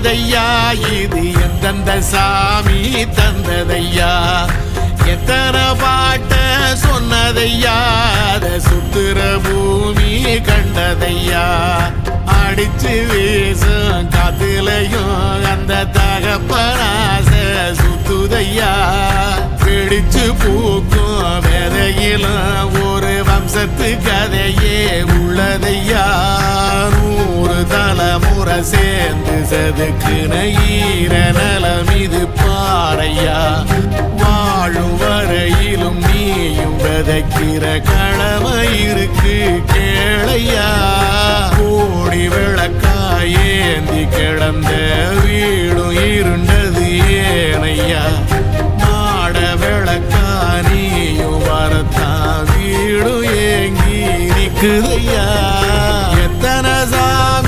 வந்ததையா இது எந்தெந்த சாமி தந்ததையா எத்தனை பாட்ட சொன்னதையா அத சுத்துற பூமி கண்டதையா அடிச்சு வீசும் காத்துலையும் அந்த தகப்பனாச சுத்துதையா பிடிச்சு பூக்கும் வேதையிலும் ஒரு வம்சத்து கதையே உள்ளதையா 100 தலைமுறை சேர்ந்து செதுக்குன ஈர நலம் இது பாறையா வாழும் வரையிலும் நீயும் விதைக்கிற கடமை இருக்கு கேளையா கோடி விள